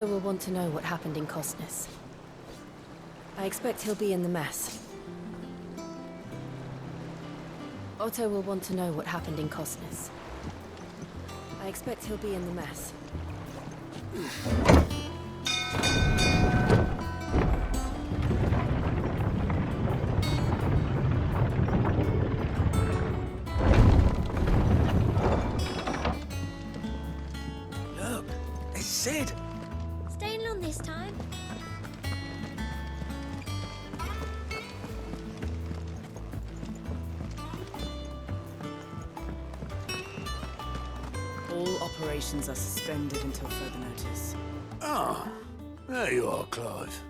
Will want to know what happened in Cosnus. I expect he'll be in the mess. Otto will want to know what happened in Cosnus. I expect he'll be in the mess. Look, it's Sid. Staying long this time? All operations are suspended until further notice. Ah, there you are, Clive.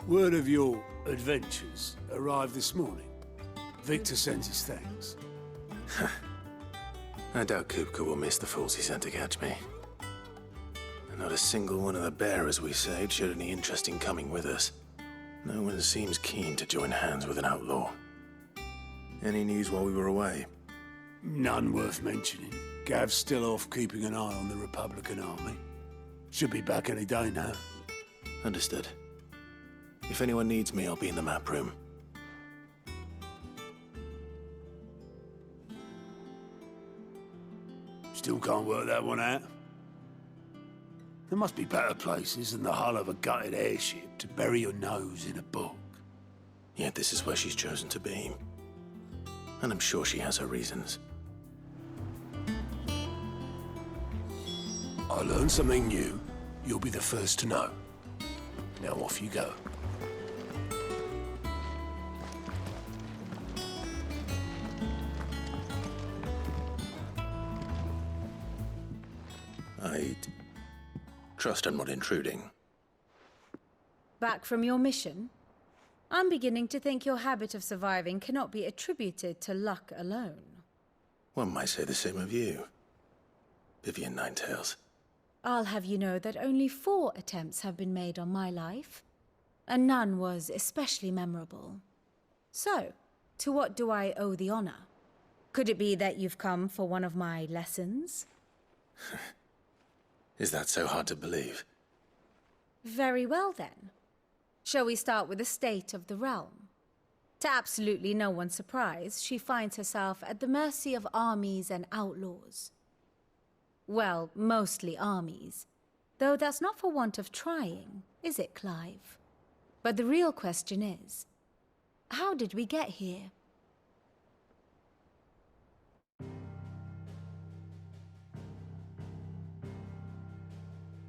Word of your adventures arrived this morning. Victor sends his thanks. I doubt Kupka will miss the fools he sent to catch me. And not a single one of the bearers we saved showed any interest in coming with us. No one seems keen to join hands with an outlaw. Any news while we were away? None worth mentioning. Gav's still off keeping an eye on the Republican army. Should be back any day now. Understood. If anyone needs me, I'll be in the map room. Still can't work that one out. There must be better places than the hull of a gutted airship to bury your nose in a book. Yet this is where she's chosen to be. And I'm sure she has her reasons. I learn something new, you'll be the first to know. Now off you go. I'd trust I'm not intruding. Back from your mission? I'm beginning to think your habit of surviving cannot be attributed to luck alone. One might say the same of you, Vivian Ninetails. I'll have you know that only 4 attempts have been made on my life, and none was especially memorable. So, to what do I owe the honor? Could it be that you've come for one of my lessons? Is that so hard to believe? Very well then. Shall we start with the state of the realm? To absolutely no one's surprise, she finds herself at the mercy of armies and outlaws. Well, mostly armies. Though that's not for want of trying, is it, Clive? But the real question is, how did we get here?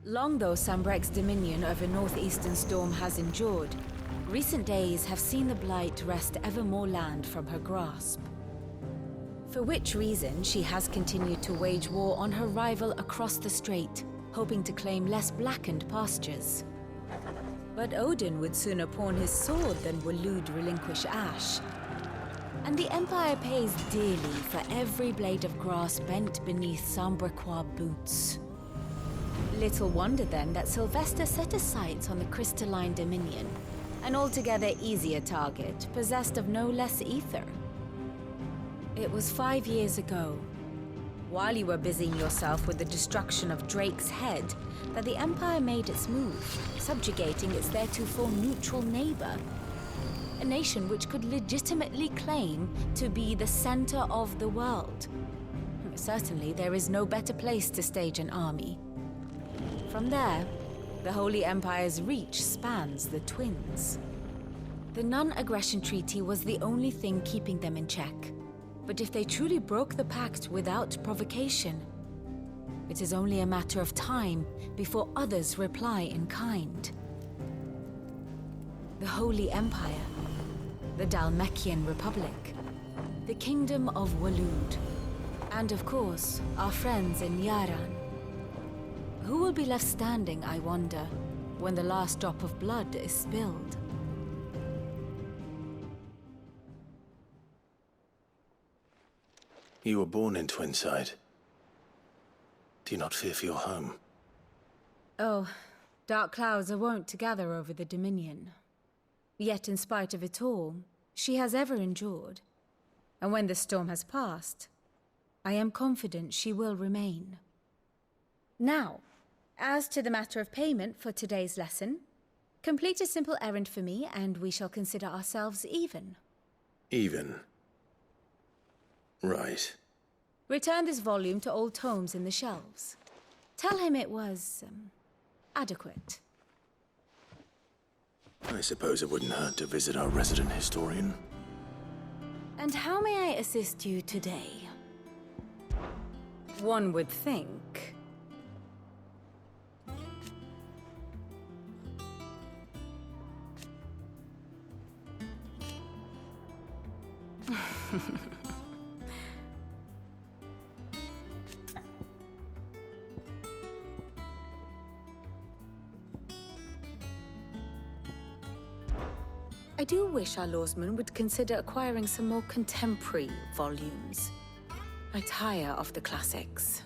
Long though Sambrek's dominion over northeastern Storm has endured, recent days have seen the Blight wrest ever more land from her grasp. For which reason she has continued to wage war on her rival across the strait, hoping to claim less blackened pastures. But Odin would sooner pawn his sword than Waloed relinquish Ash. And the Empire pays dearly for every blade of grass bent beneath Sambrequois boots. Little wonder then that Sylvester set his sights on the crystalline dominion, an altogether easier target, possessed of no less ether. It was 5 years ago, while you were busying yourself with the destruction of Drake's head, that the Empire made its move, subjugating its theretofore neutral neighbor. A nation which could legitimately claim to be the center of the world. Certainly, there is no better place to stage an army. From there, the Holy Empire's reach spans the Twins. The non-aggression treaty was the only thing keeping them in check. But if they truly broke the pact without provocation, it is only a matter of time before others reply in kind. The Holy Empire, the Dhalmekian Republic, the Kingdom of Waloed, and of course, our friends in Yaran. Who will be left standing, I wonder, when the last drop of blood is spilled? You were born in Twinside. Do you not fear for your home? Oh, dark clouds are wont to gather over the Dominion. Yet in spite of it all, she has ever endured. And when the storm has passed, I am confident she will remain. Now, As to the matter of payment for today's lesson, complete a simple errand for me and we shall consider ourselves even. Even. Right. Return this volume to old tomes in the shelves. Tell him it was, adequate. I suppose it wouldn't hurt to visit our resident historian. And how may I assist you today? One would think. I do wish our lawsman would consider acquiring some more contemporary volumes. I tire of the classics.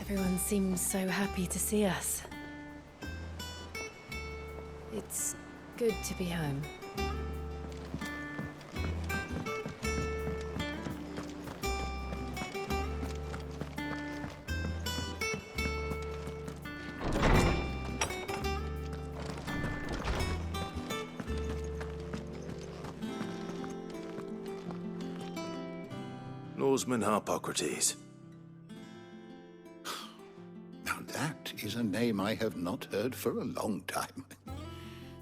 Everyone seems so happy to see us. It's good to be home. Lawsman Harpocrates. Now that is a name I have not heard for a long time.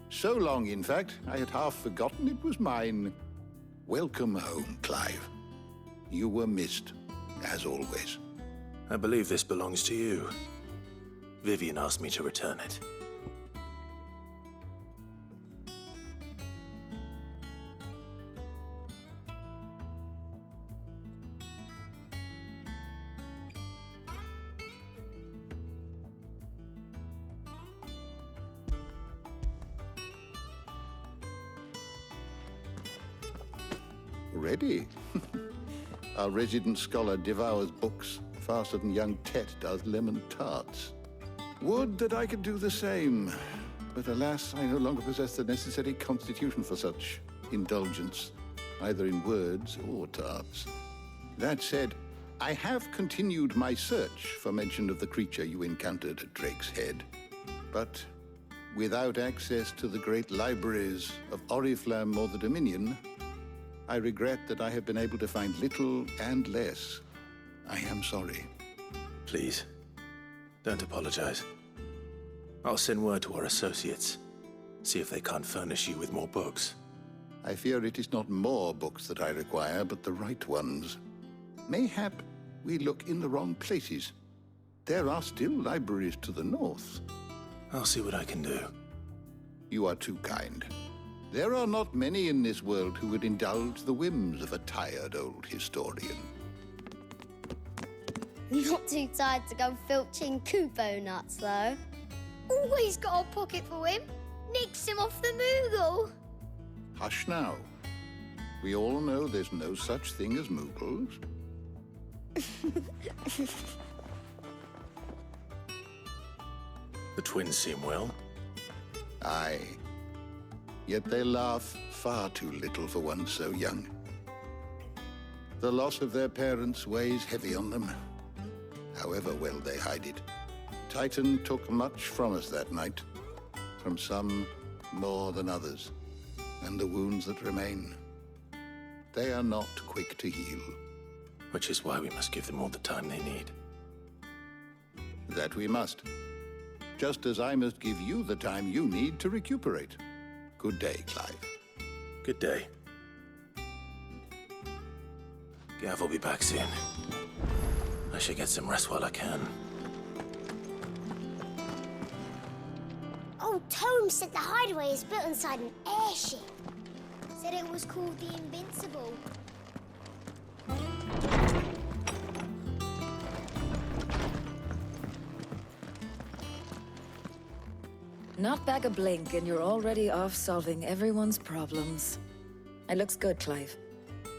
So long, in fact, I had half forgotten it was mine. Welcome home, Clive. You were missed, as always. I believe this belongs to you. Vivian asked me to return it. Ready? Our resident scholar devours books faster than young Tet does lemon tarts. Would that I could do the same, but alas, I no longer possess the necessary constitution for such indulgence, either in words or tarts. That said, I have continued my search for mention of the creature you encountered at Drake's Head, but without access to the great libraries of Oriflamme or the Dominion, I regret that I have been able to find little and less. I am sorry. Please, don't apologize. I'll send word to our associates. See if they can't furnish you with more books. I fear it is not more books that I require, but the right ones. Mayhap we look in the wrong places. There are still libraries to the north. I'll see what I can do. You are too kind. There are not many in this world who would indulge the whims of a tired old historian. Not too tired to go filching Kupo nuts, though. Always got a pocket for him. Nicks him off the Moogle. Hush now. We all know there's no such thing as Moogles. The twins seem well. Aye. Yet they laugh far too little for one so young. The loss of their parents weighs heavy on them, however well they hide it. Titan took much from us that night, from some more than others, and the wounds that remain, they are not quick to heal. Which is why we must give them all the time they need. That we must. Just as I must give you the time you need to recuperate. Good day, Clive. Good day. Gav will be back soon. I should get some rest while I can. Old Tome said the hideaway is built inside an airship. Said it was called the Invincible. Not back a blink and you're already off solving everyone's problems. It looks good, Clive.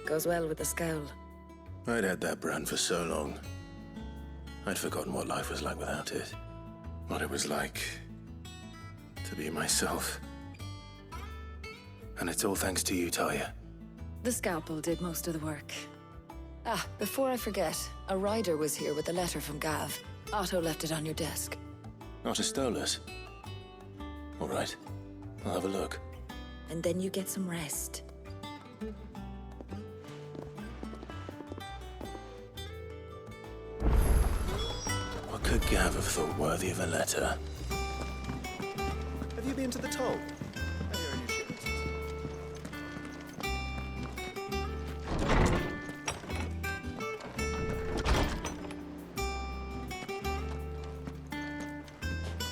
Goes well with the scowl. I'd had that brand for so long. I'd forgotten what life was like without it. What it was like to be myself. And it's all thanks to you, Talia. The scalpel did most of the work. Ah, before I forget, a rider was here with a letter from Gav. Otto left it on your desk. Not a stolus. All right, I'll have a look. And then you get some rest. What could Gav have thought worthy of a letter? Have you been to the toll? I hear a new shipment.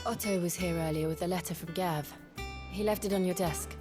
Otto was here earlier with a letter from Gav. He left it on your desk.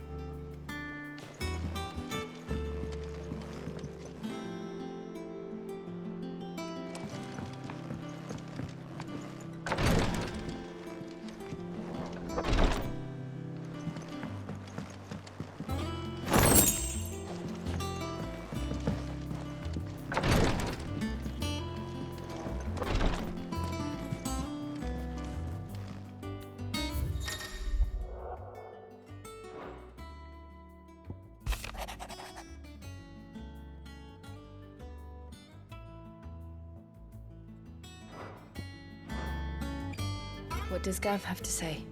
What does Gav have to say?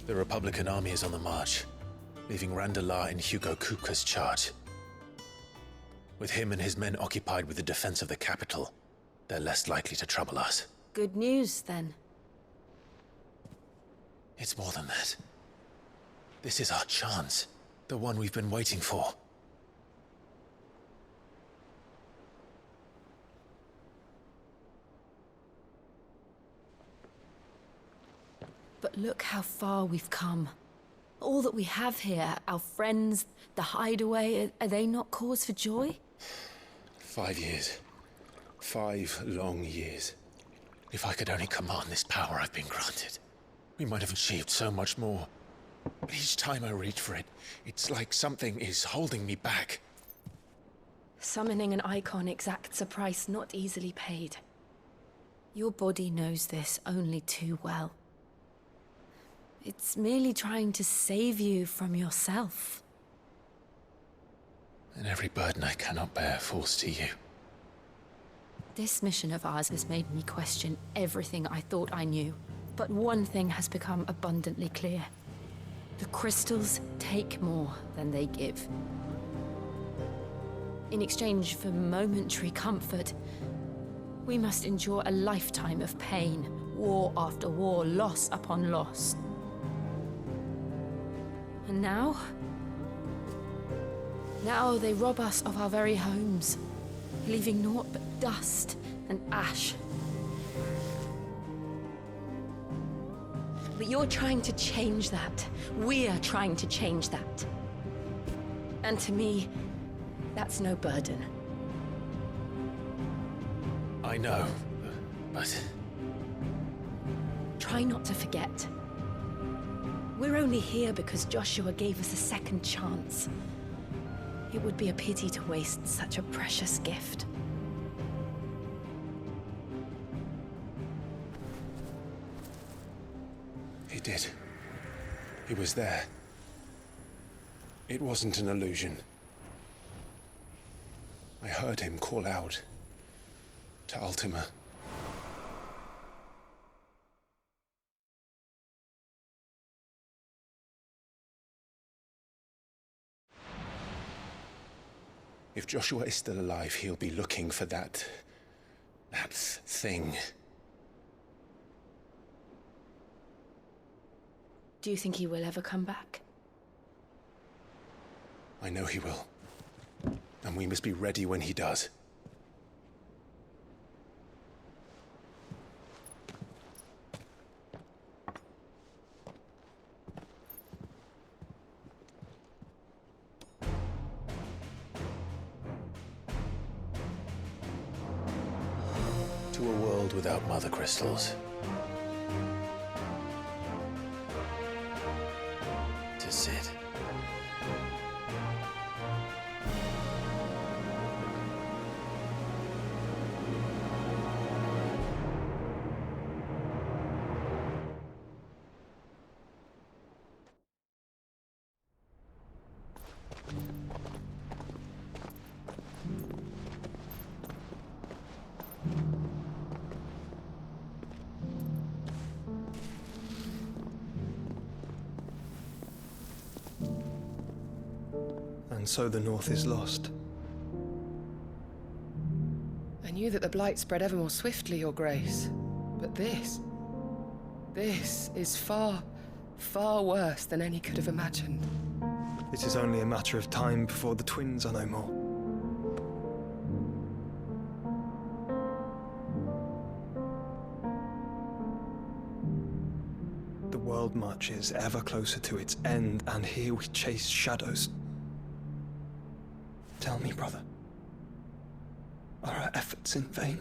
The Republican army is on the march, leaving Randalar in Hugo Kupka's charge. With him and his men occupied with the defense of the capital, they're less likely to trouble us. Good news, then. It's more than that. This is our chance, the one we've been waiting for. But look how far we've come. All that we have here, our friends, the hideaway, are they not cause for joy? 5 years. 5 long years. If I could only command this power I've been granted, we might have achieved so much more. But each time I reach for it, it's like something is holding me back. Summoning an icon exacts a price not easily paid. Your body knows this only too well. It's merely trying to save you from yourself. And every burden I cannot bear falls to you. This mission of ours has made me question everything I thought I knew. But one thing has become abundantly clear. The crystals take more than they give. In exchange for momentary comfort, we must endure a lifetime of pain, war after war, loss upon loss. And now they rob us of our very homes, leaving naught but dust and ash. But you're trying to change that. We're trying to change that. And to me, that's no burden. I know, but... Try not to forget. We're only here because Joshua gave us a second chance. It would be a pity to waste such a precious gift. He did. He was there. It wasn't an illusion. I heard him call out to Ultima. If Joshua is still alive, he'll be looking for that thing. Do you think he will ever come back? I know he will. And we must be ready when he does. To a world without mother crystals. To Sid. And so the North is lost. I knew that the Blight spread ever more swiftly, Your Grace. But this is far, far worse than any could have imagined. It is only a matter of time before the twins are no more. The world marches ever closer to its end, and here we chase shadows. Tell me, brother, are our efforts in vain?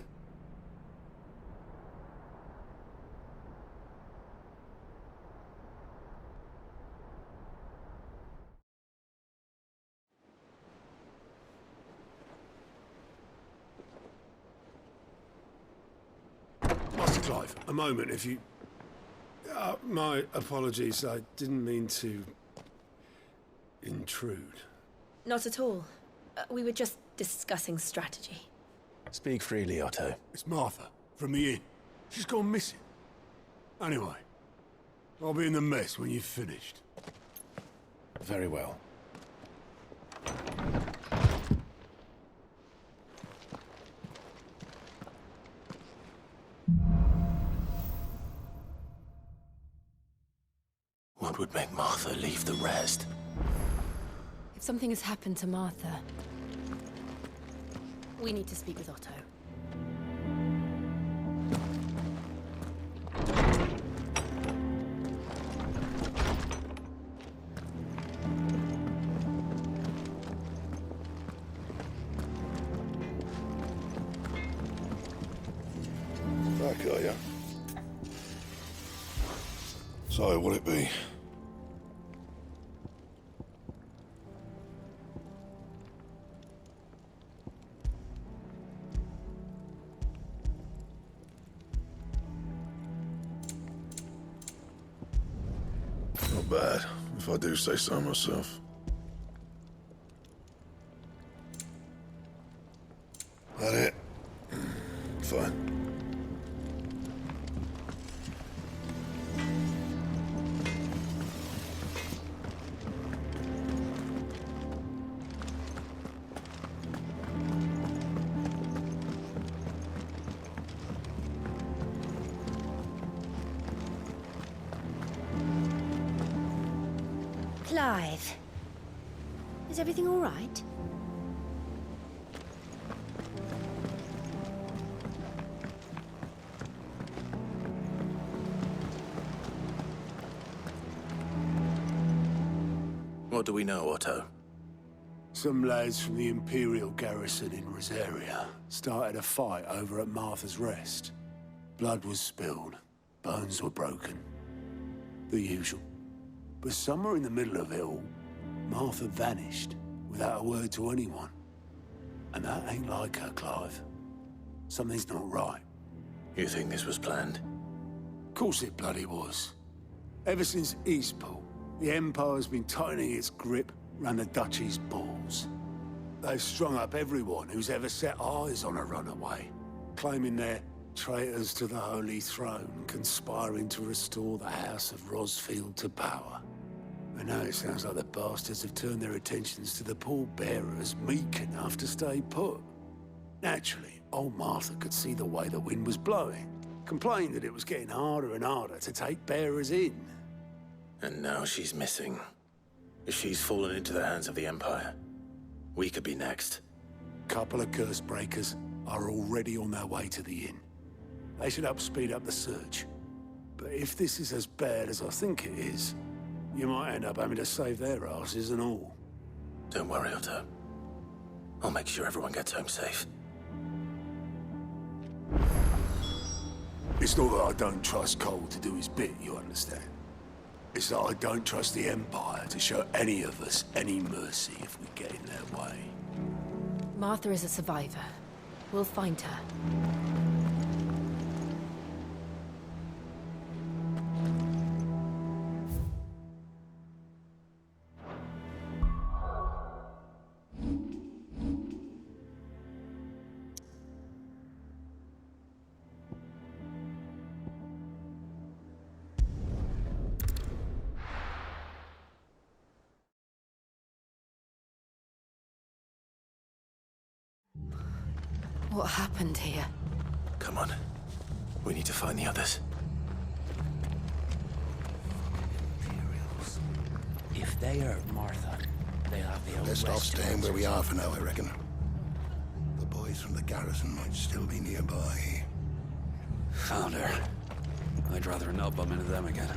Master Clive, a moment, if you... my apologies, I didn't mean to... intrude. Not at all. We were just discussing strategy. Speak freely, Otto. It's Martha, from the inn. She's gone missing. Anyway, I'll be in the mess when you've finished. Very well. What would make Martha leave the rest? If something has happened to Martha, we need to speak with Otto. Back, are you? So, what'll it be? Not bad, if I do say so myself. That it? Fine. Clive, is everything all right? What do we know, Otto? Some lads from the Imperial garrison in Rosaria started a fight over at Martha's Rest. Blood was spilled, bones were broken. The usual. But somewhere in the middle of it all, Martha vanished without a word to anyone. And that ain't like her, Clive. Something's not right. You think this was planned? Of course it bloody was. Ever since Eastpool, the Empire's been tightening its grip round the Duchy's balls. They've strung up everyone who's ever set eyes on a runaway, claiming they're traitors to the Holy Throne, conspiring to restore the House of Rosfield to power. And now it sounds like the bastards have turned their attentions to the pallbearers meek enough to stay put. Naturally, old Martha could see the way the wind was blowing, complained that it was getting harder and harder to take bearers in. And now she's missing. If she's fallen into the hands of the Empire, we could be next. Couple of curse breakers are already on their way to the inn. They should help speed up the search. But if this is as bad as I think it is, you might end up having to save their asses and all. Don't worry, Otto. I'll make sure everyone gets home safe. It's not that I don't trust Cole to do his bit, you understand? It's that I don't trust the Empire to show any of us any mercy if we get in their way. Martha is a survivor. We'll find her. What happened here? Come on. We need to find the others. Imperials. If they hurt Martha, they'll have the Best off staying where we are for now, I reckon. The boys from the garrison might still be nearby. Found her. I'd rather not bump into them again.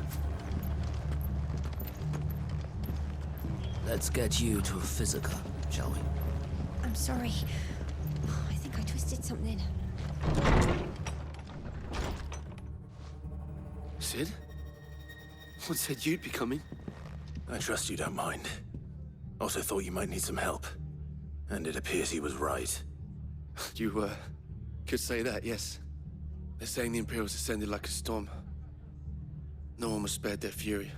Let's get you to a physical, shall we? I'm sorry. I think I twisted something. Sid? What said you'd be coming? I trust you don't mind. Also thought you might need some help. And it appears he was right. You, could say that, yes. They're saying the Imperials descended like a storm. No one was spared their fury.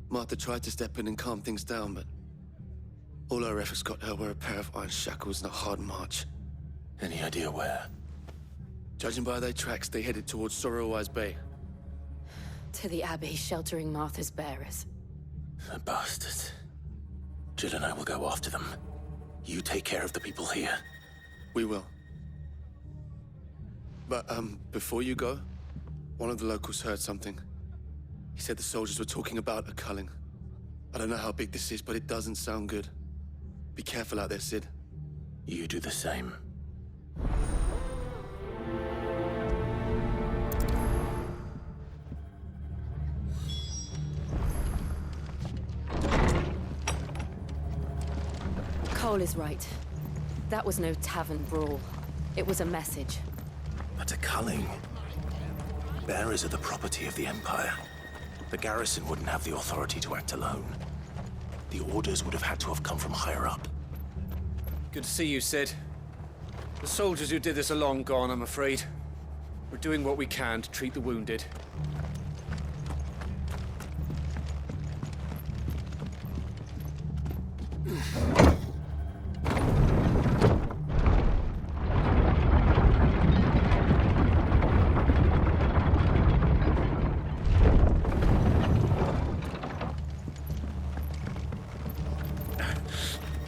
Martha tried to step in and calm things down, but all her efforts got her were a pair of iron shackles and a hard march. Any idea where? Judging by their tracks, they headed towards Sorrowwise Bay. To the Abbey, sheltering Martha's bearers. The bastards. Jill and I will go after them. You take care of the people here. We will. But, before you go, one of the locals heard something. He said the soldiers were talking about a culling. I don't know how big this is, but it doesn't sound good. Be careful out there, Sid. You do the same. Cole is right. That was no tavern brawl. It was a message. But a culling. Bearers are the property of the Empire. The garrison wouldn't have the authority to act alone. The orders would have had to have come from higher up. Good to see you, Sid. The soldiers who did this are long gone, I'm afraid. We're doing what we can to treat the wounded.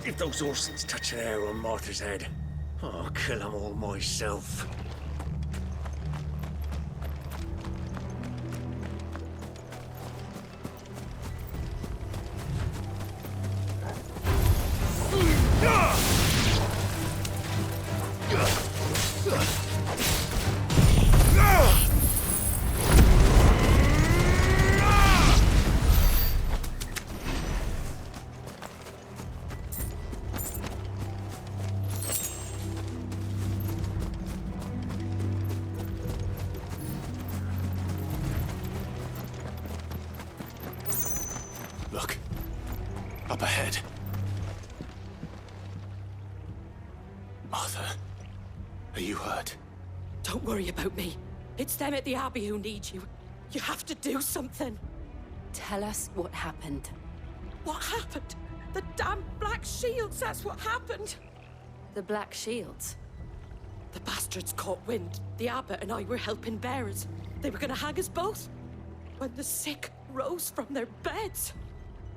If those Orsons touch an arrow on Martha's head, I'll kill them all myself. Look. Up ahead. Martha, are you hurt? Don't worry about me. It's them at the Abbey who need you. You have to do something. Tell us what happened. What happened? The damn Black Shields, that's what happened. The Black Shields? The bastards caught wind. The abbot and I were helping bearers. They were gonna hang us both. When the sick rose from their beds,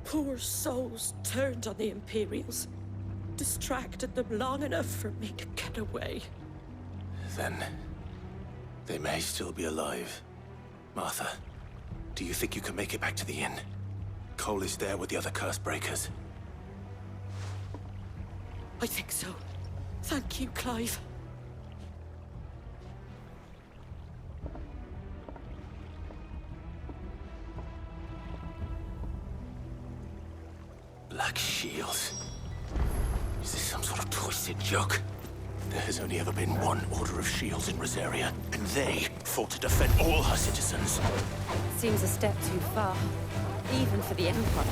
poor souls turned on the Imperials. Distracted them long enough for me to get away. Then they may still be alive. Martha, do you think you can make it back to the inn? Cole is there with the other curse breakers. I think so. Thank you, Clive. Black Shields. Is this some sort of twisted joke? There has only ever been one Order of Shields in Rosaria, and they fought to defend all her citizens. Seems a step too far, even for the Empire.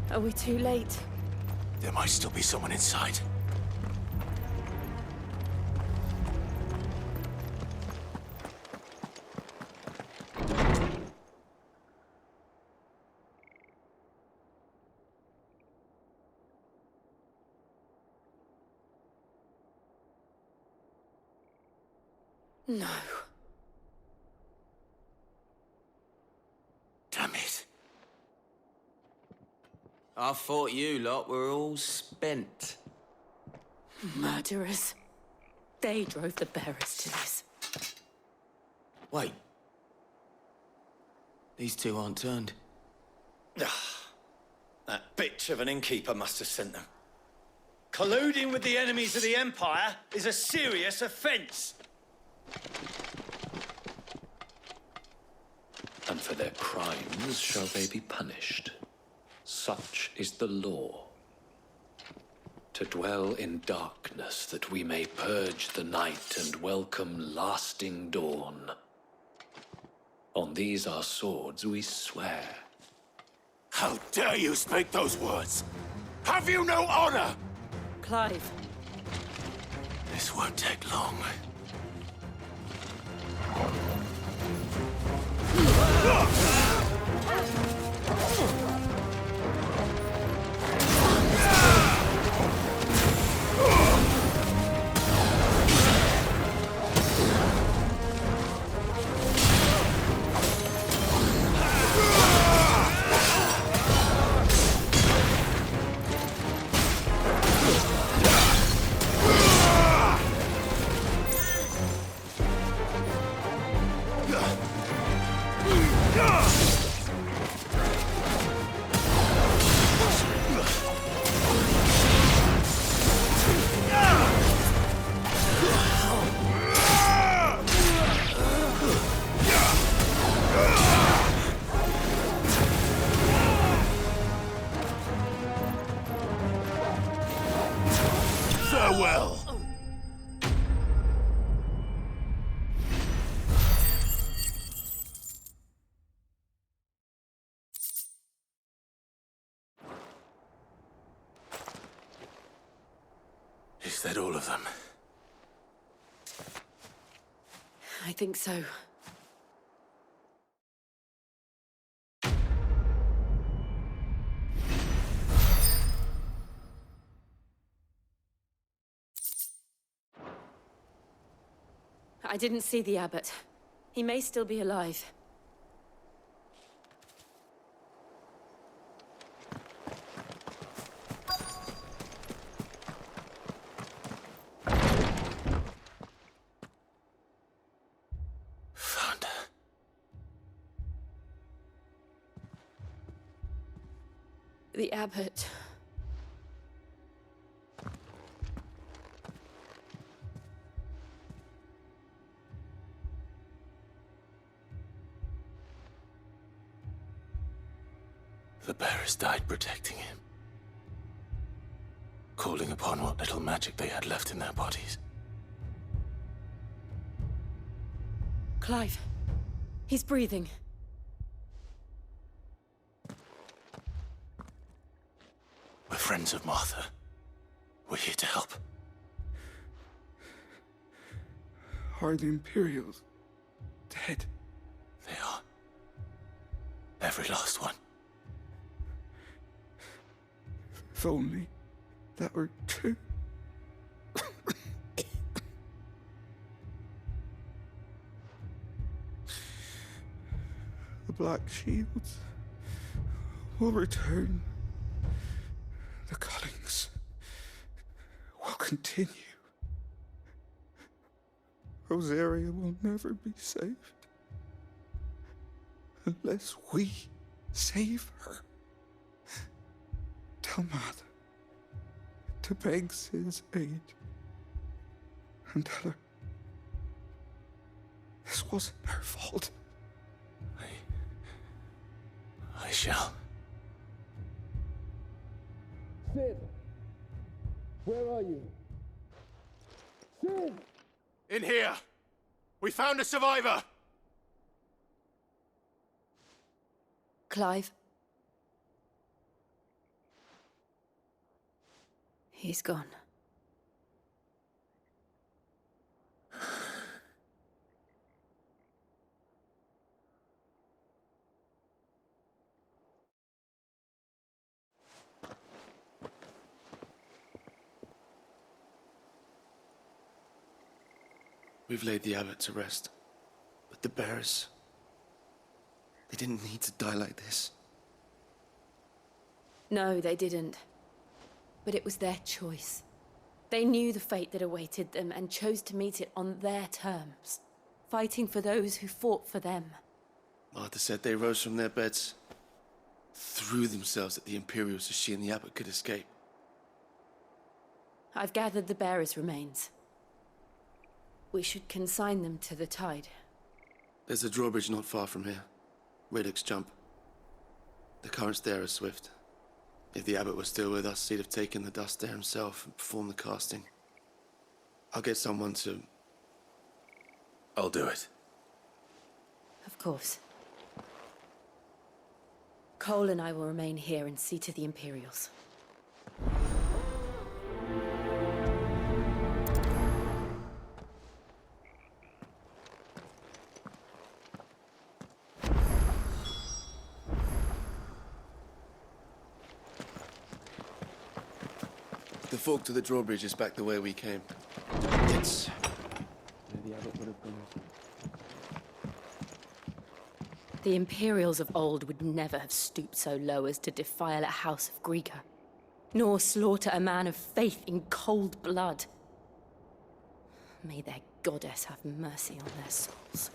Are we too late? There might still be someone inside. No. Damn it. I thought you lot were all spent. Murderers. They drove the bearers to this. Wait. These two aren't turned. That bitch of an innkeeper must have sent them. Colluding with the enemies of the Empire is a serious offense. And for their crimes shall they be punished. Such is the law. To dwell in darkness that we may purge the night and welcome lasting dawn. On these our swords we swear. How dare you speak those words? Have you no honor? Clive. This won't take long. Farewell. Is that all of them? I think so. I didn't see the abbot. He may still be alive. Found her. The abbot. The bearers died protecting him. Calling upon what little magic they had left in their bodies. Clive. He's breathing. We're friends of Martha. We're here to help. Are the Imperials dead? every last one. If only that were true. The Black Shields will return. The cullings will continue. Rosaria will never be saved unless we save her. Tell Mother to beg Sid's aid and tell her this wasn't her fault. I shall. Sid! Where are you? Sid! In here! We found a survivor! Clive? He's gone. We've laid the abbot to rest. But the bearers... they didn't need to die like this. No, they didn't. But it was their choice. They knew the fate that awaited them and chose to meet it on their terms, fighting for those who fought for them. Martha said they rose from their beds, threw themselves at the Imperials so she and the abbot could escape. I've gathered the bearers' remains. We should consign them to the tide. There's a drawbridge not far from here. Radix Jump. The currents there are swift. If the abbot was still with us, he'd have taken the dust there himself and performed the casting. I'll get someone to... I'll do it. Of course. Cole and I will remain here and see to the Imperials. The fork to the drawbridge is back the way we came. It's... where the abbot would have gone. The Imperials of old would never have stooped so low as to defile a house of Greeka, nor slaughter a man of faith in cold blood. May their goddess have mercy on their souls.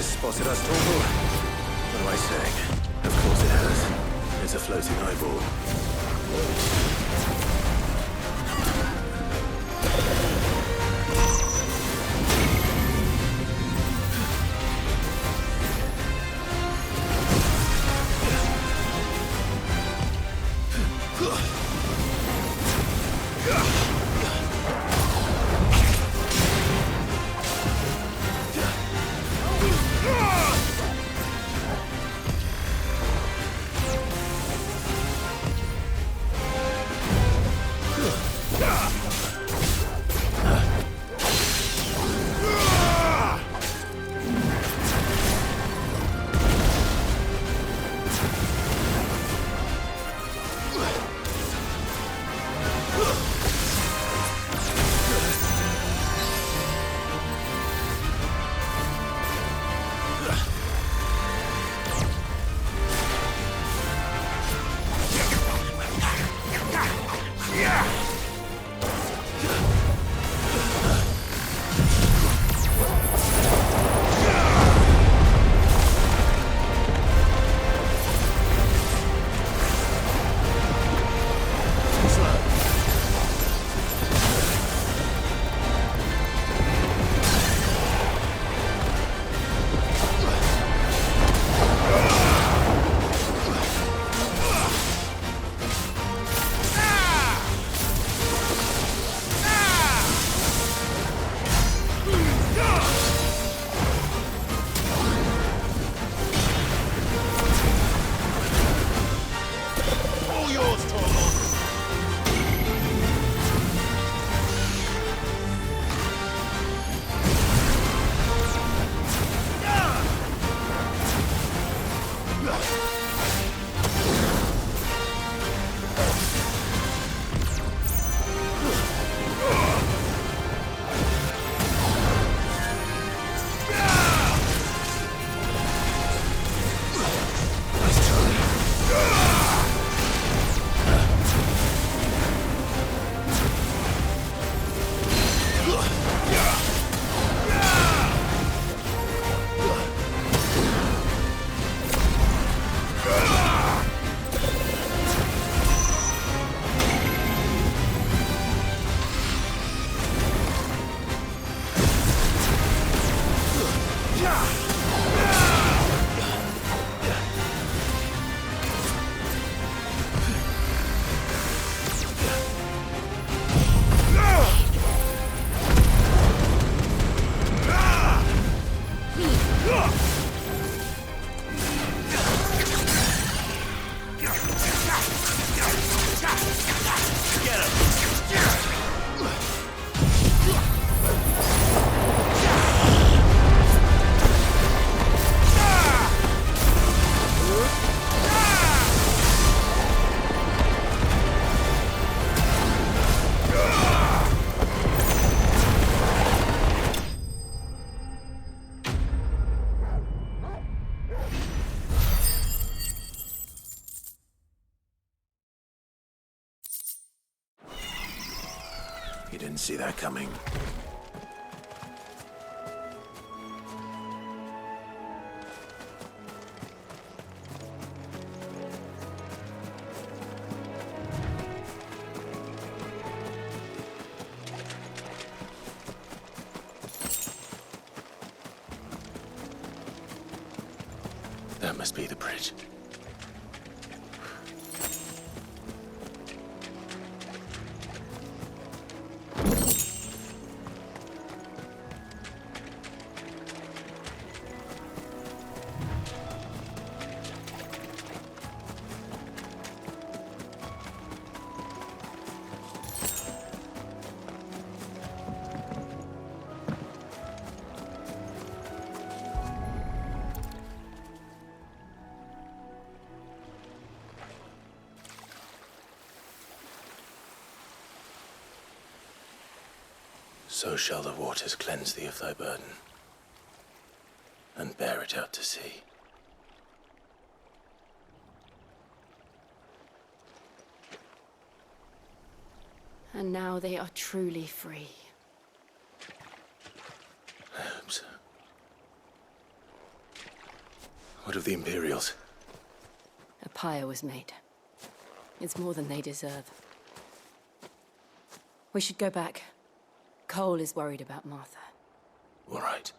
Spotted us, Torval? What am I saying? Of course it has. It's a floating eyeball. You didn't see that coming. That must be the bridge. So shall the waters cleanse thee of thy burden, and bear it out to sea. And now they are truly free. I hope so. What of the Imperials? A pyre was made. It's more than they deserve. We should go back. Cole is worried about Martha. All right.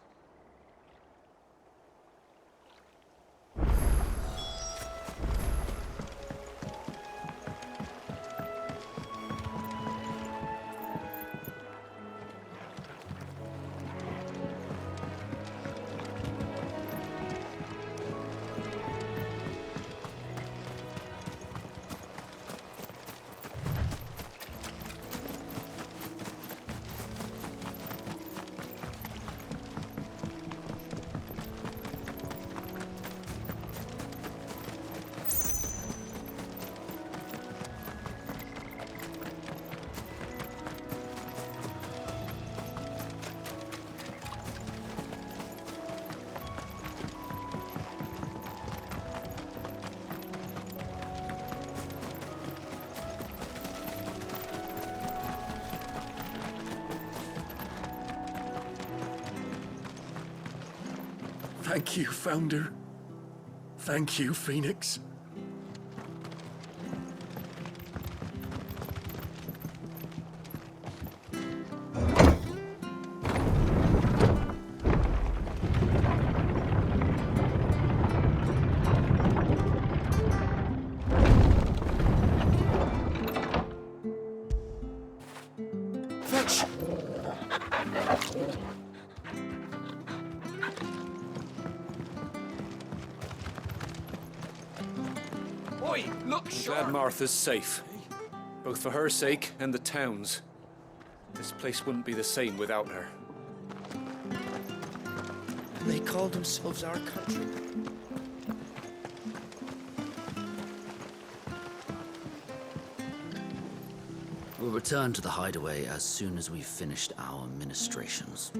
Thank you, Founder. Thank you, Phoenix. Fetch! Oi, look, glad Martha's safe. Both for her sake and the town's. This place wouldn't be the same without her. They call themselves our country. We'll return to the hideaway as soon as we've finished our ministrations.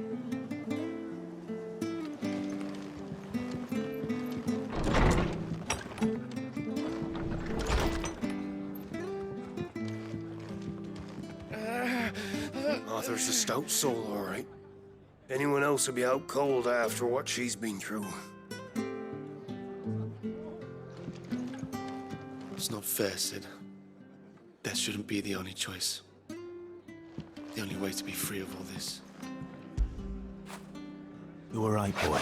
Arthur's a stout soul, all right. Anyone else would be out cold after what she's been through. It's not fair, Sid. Death shouldn't be the only choice. The only way to be free of all this. You were right, boy.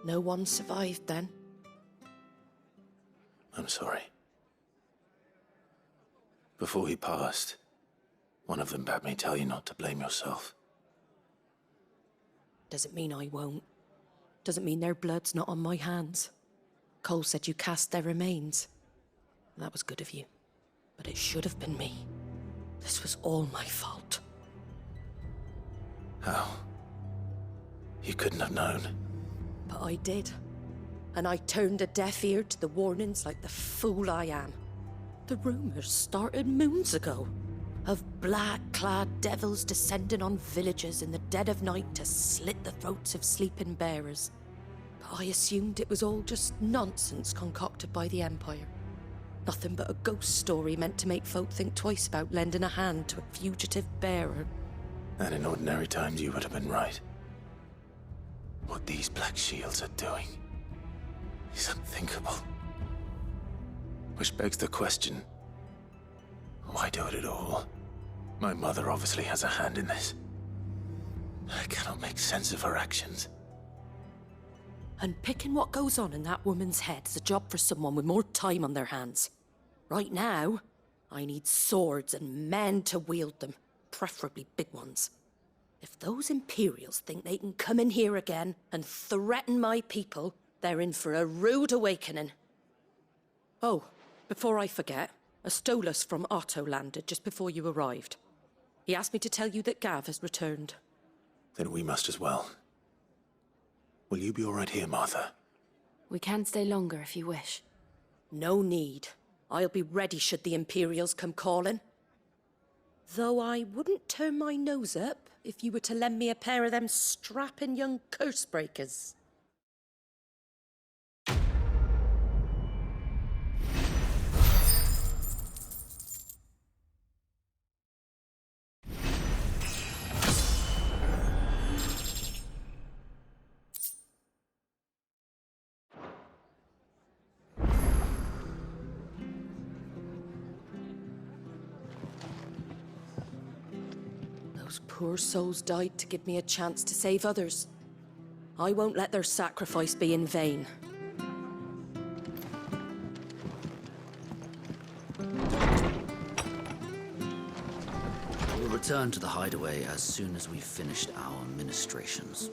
No one survived then? I'm sorry. Before he passed, one of them bade me tell you not to blame yourself. Doesn't mean I won't. Doesn't mean their blood's not on my hands. Cole said you cast their remains. That was good of you. But it should have been me. This was all my fault. How? You couldn't have known. But I did. And I turned a deaf ear to the warnings like the fool I am. The rumors started moons ago. Of black-clad devils descending on villages in the dead of night to slit the throats of sleeping bearers. But I assumed it was all just nonsense concocted by the Empire. Nothing but a ghost story meant to make folk think twice about lending a hand to a fugitive bearer. And in ordinary times, you would have been right. What these Black Shields are doing is unthinkable. Which begs the question, why do it at all? My mother obviously has a hand in this. I cannot make sense of her actions. Unpicking what goes on in that woman's head is a job for someone with more time on their hands. Right now, I need swords and men to wield them, preferably big ones. If those Imperials think they can come in here again and threaten my people, they're in for a rude awakening. Oh, before I forget, a Stolas from Otto landed just before you arrived. He asked me to tell you that Gav has returned. Then we must as well. Will you be all right here, Martha? We can stay longer if you wish. No need. I'll be ready should the Imperials come calling. Though I wouldn't turn my nose up if you were to lend me a pair of them strapping young curse breakers. Those poor souls died to give me a chance to save others. I won't let their sacrifice be in vain. We'll return to the hideaway as soon as we've finished our ministrations.